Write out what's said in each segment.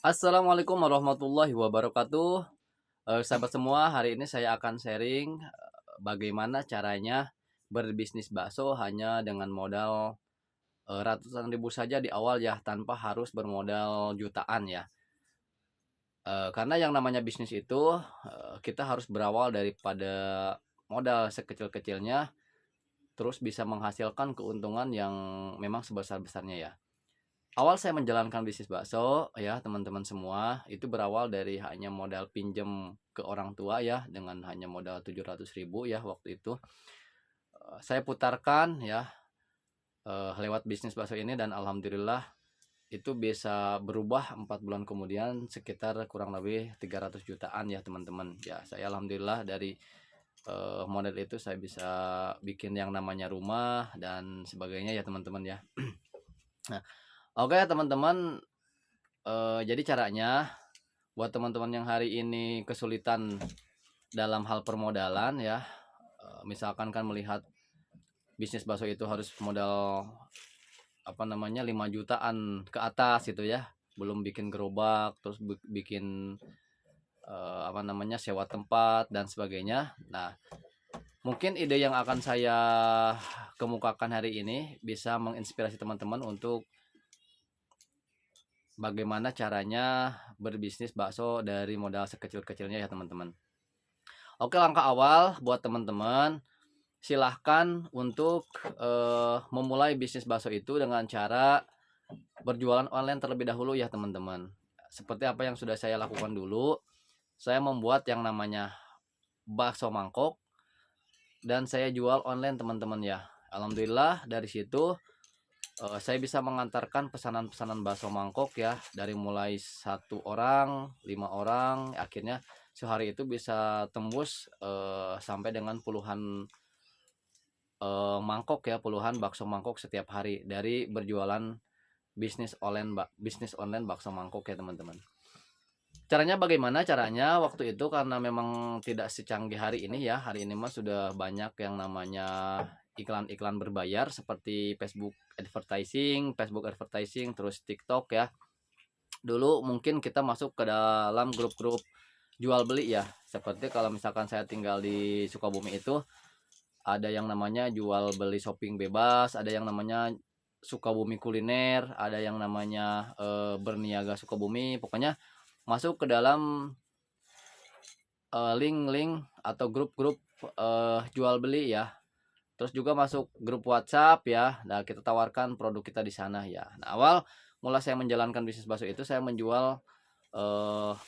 Assalamualaikum warahmatullahi wabarakatuh. Sahabat semua, hari ini saya akan sharing, bagaimana caranya berbisnis bakso hanya dengan modal, ratusan ribu saja di awal ya, tanpa harus bermodal jutaan ya. Karena yang namanya bisnis itu, kita harus berawal daripada modal sekecil-kecilnya, terus bisa menghasilkan keuntungan yang memang sebesar-besarnya ya. Awal saya menjalankan bisnis bakso ya teman-teman semua, itu berawal dari hanya modal pinjam ke orang tua ya, dengan hanya modal 700.000 ya waktu itu. Saya putarkan ya, lewat bisnis bakso ini dan alhamdulillah itu bisa berubah 4 bulan kemudian sekitar kurang lebih 300 jutaan ya teman-teman. Ya saya alhamdulillah dari, model itu saya bisa bikin yang namanya rumah dan sebagainya ya teman-teman ya. Nah, oke teman-teman, jadi caranya buat teman-teman yang hari ini kesulitan dalam hal permodalan ya, misalkan kan melihat bisnis bakso itu harus modal, apa namanya, 5 jutaan ke atas gitu ya, belum bikin gerobak, terus bikin, apa namanya, sewa tempat dan sebagainya. Nah, mungkin ide yang akan saya kemukakan hari ini bisa menginspirasi teman-teman untuk bagaimana caranya berbisnis bakso dari modal sekecil-kecilnya ya teman-teman. Oke, langkah awal buat teman-teman, silahkan untuk, memulai bisnis bakso itu dengan cara berjualan online terlebih dahulu ya teman-teman. Seperti apa yang sudah saya lakukan dulu, saya membuat yang namanya bakso mangkok dan saya jual online teman-teman ya. Alhamdulillah dari situ, saya bisa mengantarkan pesanan-pesanan bakso mangkok ya, dari mulai 1 orang, 5 orang, akhirnya sehari itu bisa tembus, sampai dengan puluhan, mangkok ya, puluhan bakso mangkok setiap hari dari berjualan bisnis online bakso mangkok ya teman-teman. Caranya bagaimana? Caranya waktu itu karena memang tidak secanggih hari ini ya, hari ini mah sudah banyak yang namanya iklan-iklan berbayar seperti Facebook advertising, terus TikTok ya. Dulu mungkin kita masuk ke dalam grup-grup jual beli ya, seperti kalau misalkan saya tinggal di Sukabumi itu ada yang namanya jual beli shopping bebas, ada yang namanya Sukabumi kuliner, ada yang namanya, berniaga Sukabumi, pokoknya masuk ke dalam, link-link atau grup-grup, jual beli ya. Terus juga masuk grup WhatsApp ya. Nah, kita tawarkan produk kita di sana ya. Nah, awal mulai saya menjalankan bisnis bakso itu saya menjual,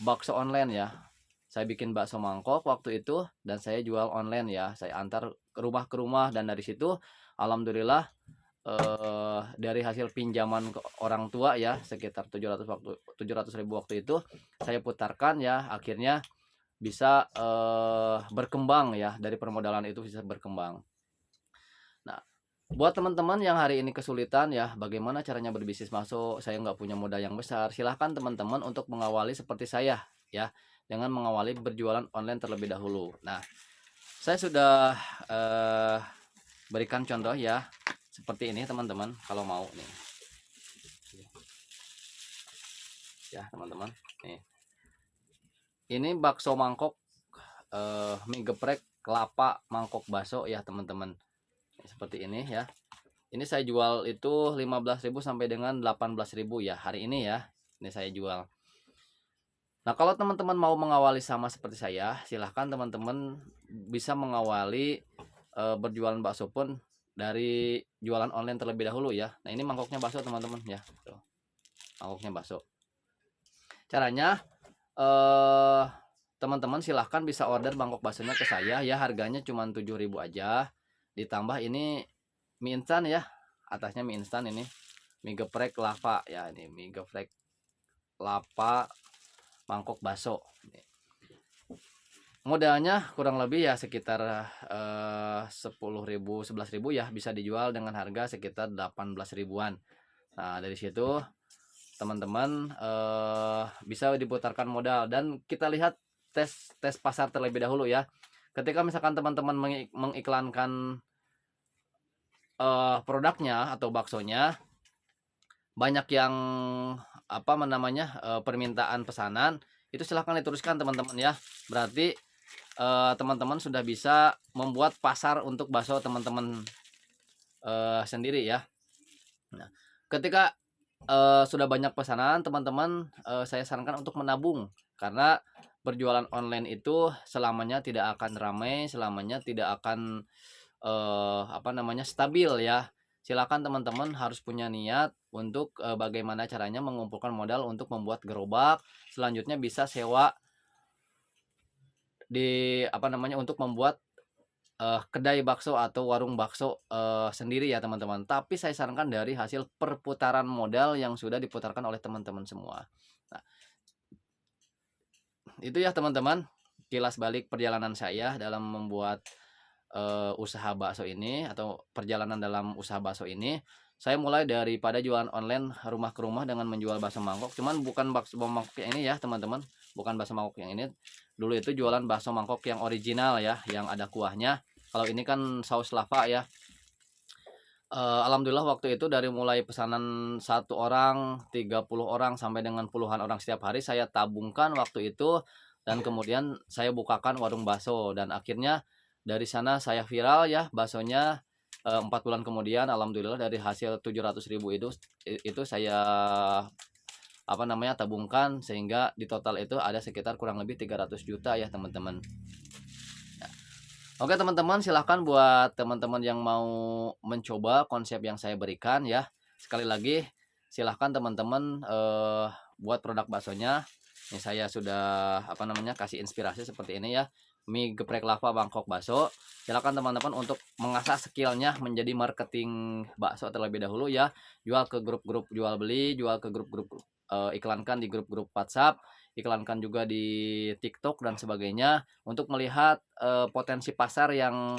bakso online ya. Saya bikin bakso mangkok waktu itu dan saya jual online ya. Saya antar ke rumah dan dari situ alhamdulillah, dari hasil pinjaman ke orang tua ya sekitar 700.000 waktu itu saya putarkan ya, akhirnya bisa, berkembang ya, dari permodalan itu bisa berkembang. Nah, buat teman-teman yang hari ini kesulitan ya, bagaimana caranya berbisnis masuk, saya nggak punya modal yang besar, silahkan teman-teman untuk mengawali seperti saya ya, dengan mengawali berjualan online terlebih dahulu. Nah, saya sudah, eee, berikan contoh ya, seperti ini teman-teman, kalau mau nih, ya teman-teman, nih. Ini bakso mangkok, mie geprek, kelapa, mangkok bakso ya teman-teman, seperti ini ya. Ini saya jual itu 15.000 sampai dengan 18.000 ya hari ini ya. Ini saya jual. Nah, kalau teman-teman mau mengawali sama seperti saya, silahkan teman-teman bisa mengawali, berjualan bakso pun dari jualan online terlebih dahulu ya. Nah, ini mangkoknya bakso teman-teman ya, tuh, mangkoknya bakso. Caranya, eh teman-teman silahkan bisa order mangkok baksonya ke saya ya, harganya cuma 7.000 aja. Ditambah ini mie instan ya, atasnya mie instan ini. Mie geprek lava ya, ini mie geprek lava mangkok bakso. Modalnya kurang lebih ya sekitar 10.000 11.000 ya, bisa dijual dengan harga sekitar 18 ribuan. Nah, dari situ teman-teman bisa diputarkan modal dan kita lihat tes tes pasar terlebih dahulu ya. Ketika misalkan teman-teman mengiklankan produknya atau baksonya, banyak yang apa namanya, permintaan pesanan, itu silahkan diteruskan teman-teman ya. Berarti, teman-teman sudah bisa membuat pasar untuk bakso teman-teman, sendiri ya. Nah, ketika, sudah banyak pesanan teman-teman, saya sarankan untuk menabung, karena berjualan online itu selamanya tidak akan ramai, selamanya tidak akan, apa namanya, stabil ya. Silakan teman-teman harus punya niat untuk, bagaimana caranya mengumpulkan modal untuk membuat gerobak, selanjutnya bisa sewa apa namanya, untuk membuat, kedai bakso atau warung bakso, sendiri ya teman-teman. Tapi saya sarankan dari hasil perputaran modal yang sudah diputarkan oleh teman-teman semua. Nah, itu ya teman-teman, kilas balik perjalanan saya dalam membuat, usaha bakso ini atau perjalanan dalam usaha bakso ini. Saya mulai daripada jualan online rumah ke rumah dengan menjual bakso mangkok, cuman bukan bakso mangkok yang ini ya teman-teman, bukan bakso mangkok yang ini. Dulu itu jualan bakso mangkok yang original ya, yang ada kuahnya. Kalau ini kan saus lava ya. Alhamdulillah waktu itu dari mulai pesanan satu orang, 30 orang, sampai dengan puluhan orang setiap hari saya tabungkan waktu itu, dan kemudian saya bukakan warung bakso, dan akhirnya dari sana saya viral ya baksonya, 4 bulan kemudian alhamdulillah dari hasil 700.000 itu saya, apa namanya, tabungkan, sehingga di total itu ada sekitar kurang lebih 300 juta ya teman-teman. Oke teman-teman, silahkan buat teman-teman yang mau mencoba konsep yang saya berikan ya. Sekali lagi silahkan teman-teman, buat produk baksonya. Ini saya sudah apa namanya, kasih inspirasi seperti ini ya. Mie geprek lava Bangkok bakso. Silakan teman-teman untuk mengasah skillnya menjadi marketing bakso terlebih dahulu ya. Jual ke grup-grup jual beli, jual ke grup-grup, iklankan di grup-grup WhatsApp, iklankan juga di TikTok dan sebagainya, untuk melihat, potensi pasar yang,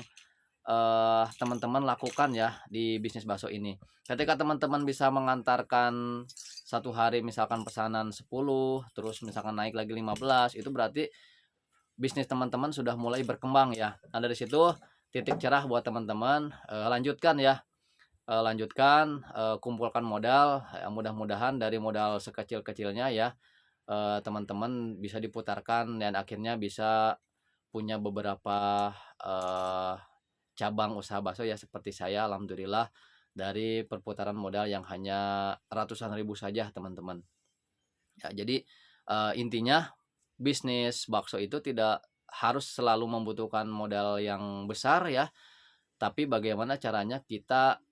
teman-teman lakukan ya di bisnis bakso ini. Ketika teman-teman bisa mengantarkan satu hari misalkan pesanan 10, terus misalkan naik lagi 15, itu berarti bisnis teman-teman sudah mulai berkembang ya. Nah dari situ titik cerah buat teman-teman, lanjutkan ya, lanjutkan, kumpulkan modal, mudah-mudahan dari modal sekecil-kecilnya ya, teman-teman bisa diputarkan dan akhirnya bisa punya beberapa, eee, cabang usaha bakso ya seperti saya alhamdulillah dari perputaran modal yang hanya ratusan ribu saja teman-teman. Ya jadi, intinya bisnis bakso itu tidak harus selalu membutuhkan modal yang besar ya, tapi bagaimana caranya kita,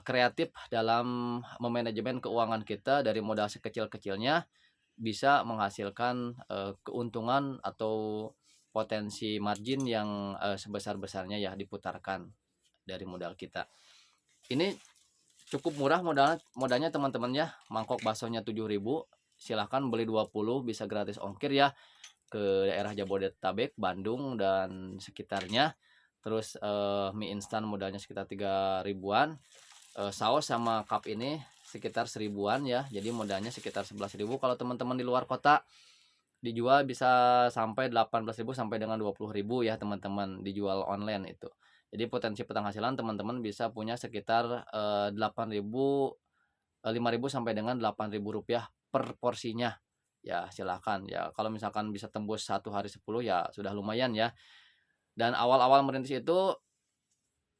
kreatif dalam memanajemen keuangan kita dari modal sekecil-kecilnya bisa menghasilkan, keuntungan atau potensi margin yang, sebesar-besarnya ya diputarkan dari modal kita. Ini cukup murah modalnya teman-teman ya, mangkok baksonya 7.000, silahkan beli 20 bisa gratis ongkir ya ke daerah Jabodetabek, Bandung dan sekitarnya. Terus, mie instan modalnya sekitar 3 ribuan, saus sama cup ini sekitar 1.000-an ya, jadi modalnya sekitar 11.000. Kalau teman-teman di luar kota, dijual bisa sampai 18.000 sampai dengan 20.000 ya teman-teman, dijual online itu. Jadi potensi penghasilan teman-teman bisa punya sekitar, 8.000, 5.000 sampai dengan 8.000 rupiah per porsinya. Ya silakan ya, kalau misalkan bisa tembus satu hari 10 ya sudah lumayan ya. Dan awal-awal merintis itu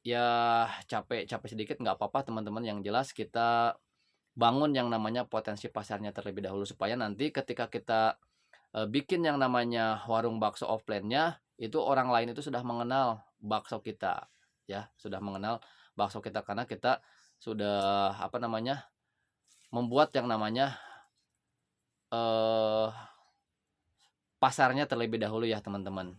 ya capek-capek sedikit nggak apa-apa teman-teman, yang jelas kita bangun yang namanya potensi pasarnya terlebih dahulu, supaya nanti ketika kita, bikin yang namanya warung bakso offline-nya, itu orang lain itu sudah mengenal bakso kita, ya, sudah mengenal bakso kita karena kita sudah, apa namanya, membuat yang namanya, eee, pasarnya terlebih dahulu ya, teman-teman.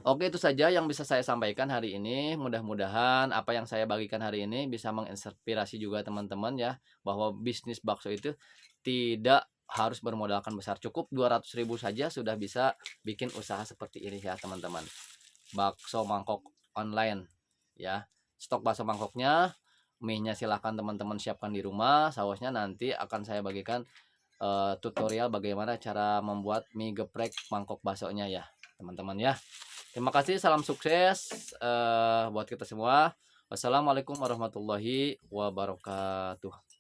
Oke, itu saja yang bisa saya sampaikan hari ini. Mudah-mudahan apa yang saya bagikan hari ini bisa menginspirasi juga teman-teman ya, bahwa bisnis bakso itu tidak harus bermodalkan besar. Cukup 200.000 saja sudah bisa bikin usaha seperti ini ya, teman-teman. Bakso mangkok online ya. Stok bakso mangkoknya, mie-nya silahkan teman-teman siapkan di rumah, sausnya nanti akan saya bagikan, tutorial bagaimana cara membuat mie geprek mangkok baksonya ya, teman-teman ya. Terima kasih, salam sukses, buat kita semua. Wassalamualaikum warahmatullahi wabarakatuh.